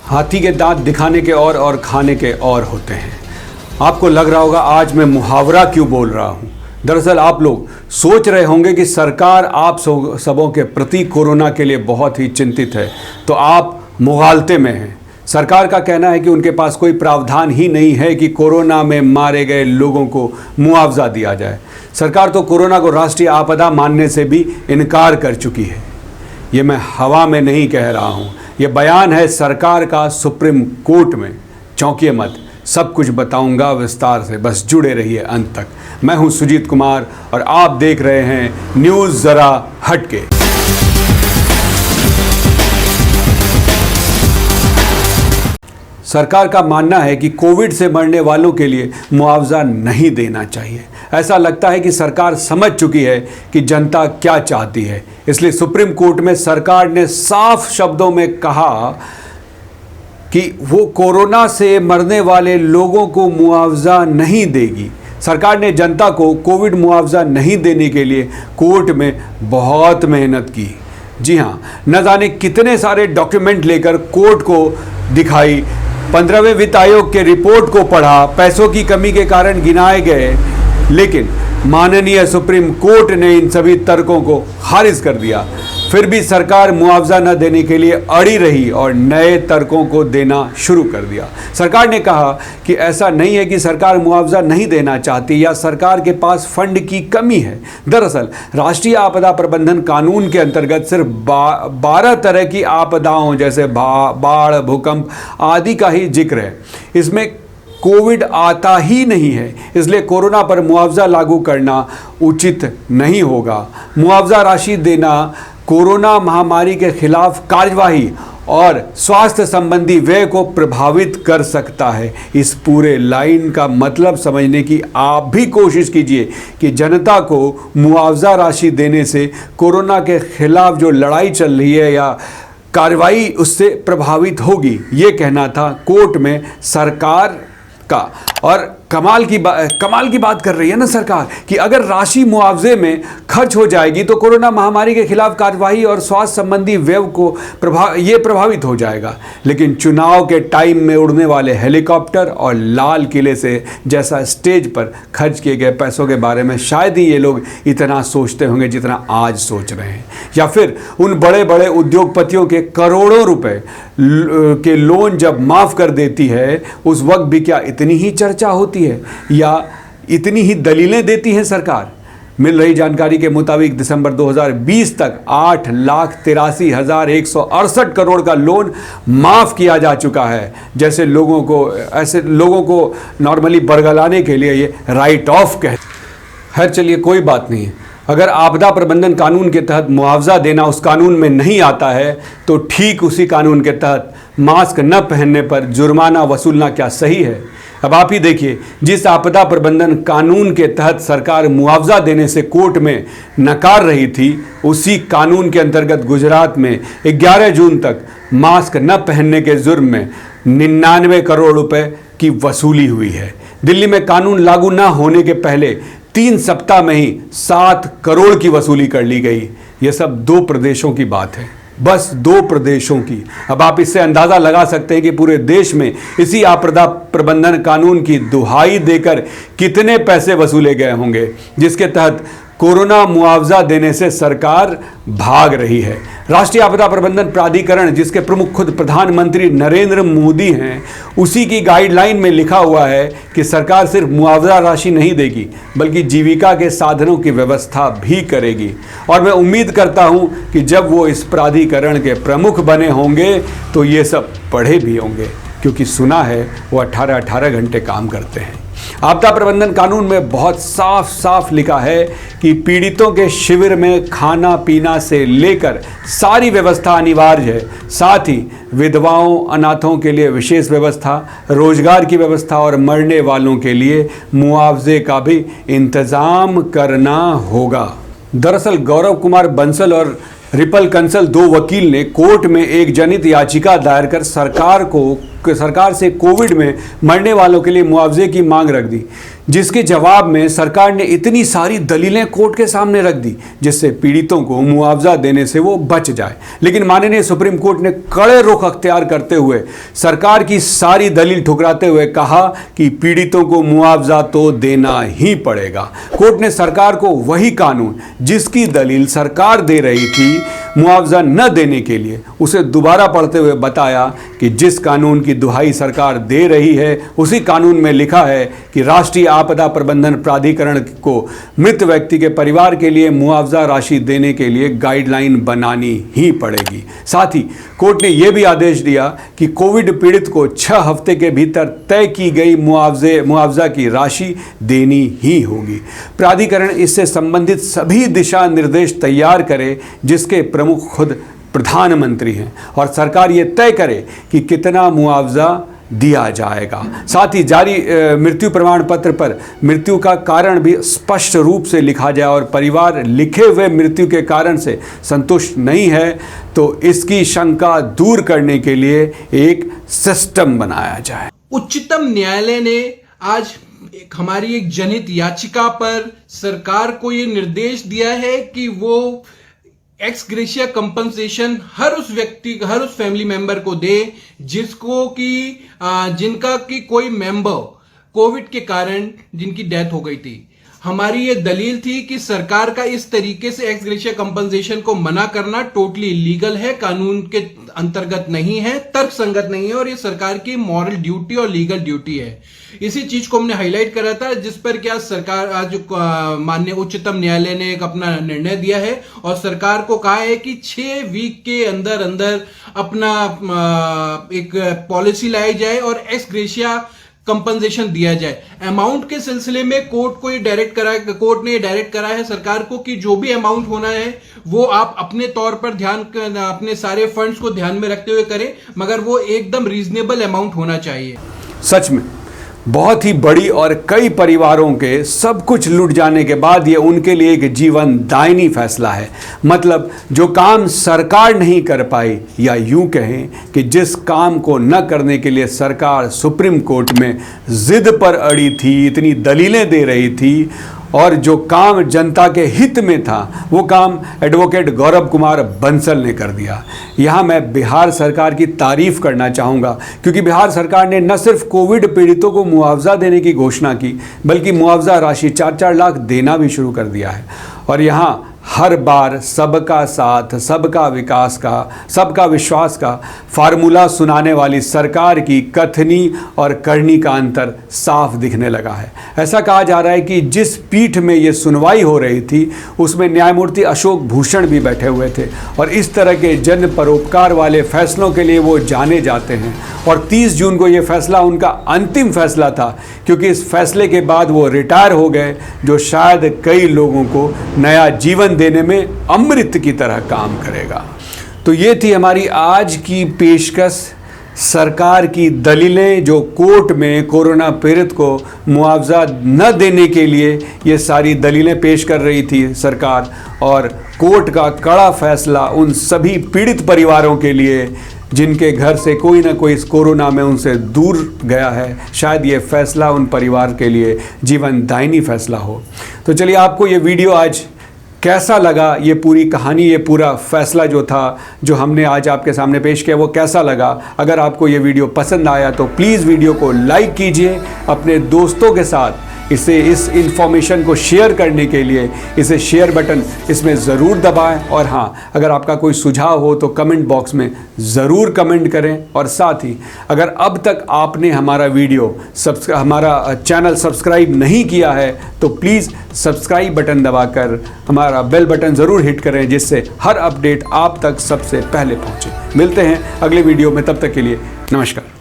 हाथी के दांत दिखाने के और खाने के और होते हैं। आपको लग रहा होगा आज मैं मुहावरा क्यों बोल रहा हूँ। दरअसल आप लोग सोच रहे होंगे कि सरकार आप सबों के प्रति कोरोना के लिए बहुत ही चिंतित है, तो आप मुगालते में हैं। सरकार का कहना है कि उनके पास कोई प्रावधान ही नहीं है कि कोरोना में मारे गए लोगों को मुआवजा दिया जाए। सरकार तो कोरोना को राष्ट्रीय आपदा मानने से भी इनकार कर चुकी है। ये मैं हवा में नहीं कह रहा हूँ, ये बयान है सरकार का सुप्रीम कोर्ट में। चौंकिए मत, सब कुछ बताऊंगा विस्तार से, बस जुड़े रहिए अंत तक। मैं हूं सुजीत कुमार और आप देख रहे हैं न्यूज़ ज़रा हटके। सरकार का मानना है कि कोविड से मरने वालों के लिए मुआवजा नहीं देना चाहिए। ऐसा लगता है कि सरकार समझ चुकी है कि जनता क्या चाहती है, इसलिए सुप्रीम कोर्ट में सरकार ने साफ शब्दों में कहा कि वो कोरोना से मरने वाले लोगों को मुआवजा नहीं देगी। सरकार ने जनता को कोविड मुआवजा नहीं देने के लिए कोर्ट में बहुत मेहनत की। जी हाँ, न जाने कितने सारे डॉक्यूमेंट लेकर कोर्ट को दिखाई, 15वें वित्त आयोग के रिपोर्ट को पढ़ा, पैसों की कमी के कारण गिनाए गए, लेकिन माननीय सुप्रीम कोर्ट ने इन सभी तर्कों को खारिज कर दिया। फिर भी सरकार मुआवजा न देने के लिए अड़ी रही और नए तर्कों को देना शुरू कर दिया। सरकार ने कहा कि ऐसा नहीं है कि सरकार मुआवजा नहीं देना चाहती या सरकार के पास फंड की कमी है। दरअसल राष्ट्रीय आपदा प्रबंधन कानून के अंतर्गत सिर्फ 12 तरह की आपदाओं जैसे बाढ़, भूकंप आदि का ही जिक्र है। इसमें कोविड आता ही नहीं है, इसलिए कोरोना पर मुआवजा लागू करना उचित नहीं होगा। मुआवजा राशि देना कोरोना महामारी के खिलाफ कार्यवाही और स्वास्थ्य संबंधी व्यय को प्रभावित कर सकता है। इस पूरे लाइन का मतलब समझने की आप भी कोशिश कीजिए कि जनता को मुआवजा राशि देने से कोरोना के खिलाफ जो लड़ाई चल रही है या कार्रवाई उससे प्रभावित होगी। ये कहना था कोर्ट में सरकार का। और कमाल की बात कर रही है ना सरकार कि अगर राशि मुआवजे में खर्च हो जाएगी तो कोरोना महामारी के खिलाफ कार्यवाही और स्वास्थ्य संबंधी व्यय को प्रभावित हो जाएगा। लेकिन चुनाव के टाइम में उड़ने वाले हेलीकॉप्टर और लाल किले से जैसा स्टेज पर खर्च किए गए पैसों के बारे में शायद ही ये लोग इतना सोचते होंगे जितना आज सोच रहे हैं। या फिर उन बड़े बड़े उद्योगपतियों के करोड़ों रुपए के लोन जब माफ़ कर देती है उस वक्त भी क्या इतनी ही चर्चा होती है या इतनी ही दलीलें देती है सरकार। मिल रही जानकारी के मुताबिक दिसंबर 2020 तक 8,83,168 करोड़ का लोन माफ़ किया जा चुका है। ऐसे लोगों को नॉर्मली बरगलाने के लिए ये राइट ऑफ कहते हैं। खैर चलिए, कोई बात नहीं। अगर आपदा प्रबंधन कानून के तहत मुआवजा देना उस कानून में नहीं आता है तो ठीक उसी कानून के तहत मास्क न पहनने पर जुर्माना वसूलना क्या सही है? अब आप ही देखिए, जिस आपदा प्रबंधन कानून के तहत सरकार मुआवजा देने से कोर्ट में नकार रही थी, उसी कानून के अंतर्गत गुजरात में 11 जून तक मास्क न पहनने के जुर्म में 99 करोड़ रुपए की वसूली हुई है। दिल्ली में कानून लागू न होने के पहले 3 सप्ताह में ही 7 करोड़ की वसूली कर ली गई। यह सब 2 प्रदेशों की बात है, बस 2 प्रदेशों की। अब आप इससे अंदाज़ा लगा सकते हैं कि पूरे देश में इसी आपदा प्रबंधन कानून की दुहाई देकर कितने पैसे वसूले गए होंगे, जिसके तहत कोरोना मुआवजा देने से सरकार भाग रही है। राष्ट्रीय आपदा प्रबंधन प्राधिकरण, जिसके प्रमुख खुद प्रधानमंत्री नरेंद्र मोदी हैं, उसी की गाइडलाइन में लिखा हुआ है कि सरकार सिर्फ मुआवजा राशि नहीं देगी बल्कि जीविका के साधनों की व्यवस्था भी करेगी। और मैं उम्मीद करता हूं कि जब वो इस प्राधिकरण के प्रमुख बने होंगे तो ये सब पढ़े भी होंगे, क्योंकि सुना है वो 18-18 घंटे काम करते हैं। आपदा प्रबंधन कानून में बहुत साफ साफ लिखा है कि पीड़ितों के शिविर में खाना पीना से लेकर सारी व्यवस्था अनिवार्य है। साथ ही विधवाओं, अनाथों के लिए विशेष व्यवस्था, रोजगार की व्यवस्था और मरने वालों के लिए मुआवजे का भी इंतजाम करना होगा। दरअसल गौरव कुमार बंसल और रिपल कंसल 2 वकील ने कोर्ट में एक जनहित याचिका दायर कर सरकार को सरकार से कोविड में मरने वालों के लिए मुआवजे की मांग रख दी, जिसके जवाब में सरकार ने इतनी सारी दलीलें कोर्ट के सामने रख दी जिससे पीड़ितों को मुआवजा देने से वो बच जाए। लेकिन माननीय सुप्रीम कोर्ट ने कड़े रुख अख्तियार करते हुए सरकार की सारी दलील ठुकराते हुए कहा कि पीड़ितों को मुआवजा तो देना ही पड़ेगा। कोर्ट ने सरकार को वही कानून जिसकी दलील सरकार दे रही थी मुआवजा न देने के लिए, उसे दोबारा पढ़ते हुए बताया कि जिस कानून की दुहाई सरकार दे रही है उसी कानून में लिखा है कि राष्ट्रीय आपदा प्रबंधन प्राधिकरण को मृत व्यक्ति के परिवार के लिए मुआवजा राशि देने के लिए गाइडलाइन बनानी ही पड़ेगी। साथ ही कोर्ट ने यह भी आदेश दिया कि कोविड पीड़ित को 6 हफ्ते के भीतर तय की गई मुआवजा की राशि देनी ही होगी। प्राधिकरण इससे संबंधित सभी दिशा निर्देश तैयार करे जिसके प्रमुख खुद प्रधानमंत्री हैं और सरकार ये तय करे कि कितना मुआवजा दिया जाएगा। साथ ही जारी मृत्यु प्रमाण पत्र पर मृत्यु का कारण भी स्पष्ट रूप से लिखा जाए और परिवार लिखे हुए मृत्यु के कारण से संतुष्ट नहीं है तो इसकी शंका दूर करने के लिए एक सिस्टम बनाया जाए। उच्चतम न्यायालय ने आज हमारी एक जनहित याचिका पर सरकार को ये निर्देश दिया है कि वो एक्स ग्रेशिया कंपनसेशन हर उस व्यक्ति, हर उस फैमिली मेंबर को दे जिनका की कोई मेंबर कोविड के कारण जिनकी डेथ हो गई थी। हमारी ये दलील थी कि सरकार का इस तरीके से एक्स ग्रेशिया कंपनसेशन को मना करना टोटली इलीगल है, कानून के अंतर्गत नहीं है, तर्कसंगत नहीं है और ये सरकार की मॉरल ड्यूटी और लीगल ड्यूटी है। इसी चीज को हमने हाईलाइट करा था जिस पर क्या सरकार आज माननीय उच्चतम न्यायालय ने एक अपना निर्णय दिया है और सरकार को कहा है कि 6 वीक के अंदर अंदर अपना एक पॉलिसी लाई जाए और एक्स ग्रेशिया कंपनसेशन दिया जाए। अमाउंट के सिलसिले में कोर्ट ने डायरेक्ट करा है सरकार को कि जो भी अमाउंट होना है वो आप अपने तौर पर अपने सारे फंड्स को ध्यान में रखते हुए करें, मगर वो एकदम रीजनेबल अमाउंट होना चाहिए। सच में बहुत ही बड़ी और कई परिवारों के सब कुछ लूट जाने के बाद ये उनके लिए एक जीवन दायनी फैसला है। मतलब जो काम सरकार नहीं कर पाई, या यूं कहें कि जिस काम को न करने के लिए सरकार सुप्रीम कोर्ट में जिद पर अड़ी थी, इतनी दलीलें दे रही थी और जो काम जनता के हित में था वो काम एडवोकेट गौरव कुमार बंसल ने कर दिया। यहाँ मैं बिहार सरकार की तारीफ करना चाहूँगा क्योंकि बिहार सरकार ने न सिर्फ कोविड पीड़ितों को मुआवजा देने की घोषणा की बल्कि मुआवजा राशि 4-4 लाख देना भी शुरू कर दिया है। और यहाँ हर बार सबका साथ, सबका विकास का, सबका विश्वास का फार्मूला सुनाने वाली सरकार की कथनी और करनी का अंतर साफ दिखने लगा है। ऐसा कहा जा रहा है कि जिस पीठ में ये सुनवाई हो रही थी उसमें न्यायमूर्ति अशोक भूषण भी बैठे हुए थे और इस तरह के जन परोपकार वाले फैसलों के लिए वो जाने जाते हैं। और 30 जून को ये फैसला उनका अंतिम फैसला था क्योंकि इस फैसले के बाद वो रिटायर हो गए, जो शायद कई लोगों को नया जीवन देने में अमृत की तरह काम करेगा। तो ये थी हमारी आज की पेशकश, सरकार की दलीलें जो कोर्ट में कोरोना पीड़ित को मुआवजा न देने के लिए ये सारी दलीलें पेश कर रही थी सरकार, और कोर्ट का कड़ा फैसला उन सभी पीड़ित परिवारों के लिए जिनके घर से कोई ना कोई इस कोरोना में उनसे दूर गया है। शायद ये फैसला उन परिवार के लिए जीवन दायनी फैसला हो। तो चलिए, आपको ये वीडियो आज कैसा लगा, ये पूरी कहानी, ये पूरा फैसला जो था, जो हमने आज आपके सामने पेश किया, वो कैसा लगा? अगर आपको ये वीडियो पसंद आया तो प्लीज़ वीडियो को लाइक कीजिए, अपने दोस्तों के साथ इस इंफॉर्मेशन को शेयर करने के लिए इसे शेयर बटन इसमें ज़रूर दबाएं। और हाँ, अगर आपका कोई सुझाव हो तो कमेंट बॉक्स में ज़रूर कमेंट करें। और साथ ही अगर अब तक आपने हमारा चैनल सब्सक्राइब नहीं किया है तो प्लीज़ सब्सक्राइब बटन दबाकर हमारा बेल बटन ज़रूर हिट करें, जिससे हर अपडेट आप तक सबसे पहले पहुँचे। मिलते हैं अगले वीडियो में, तब तक के लिए नमस्कार।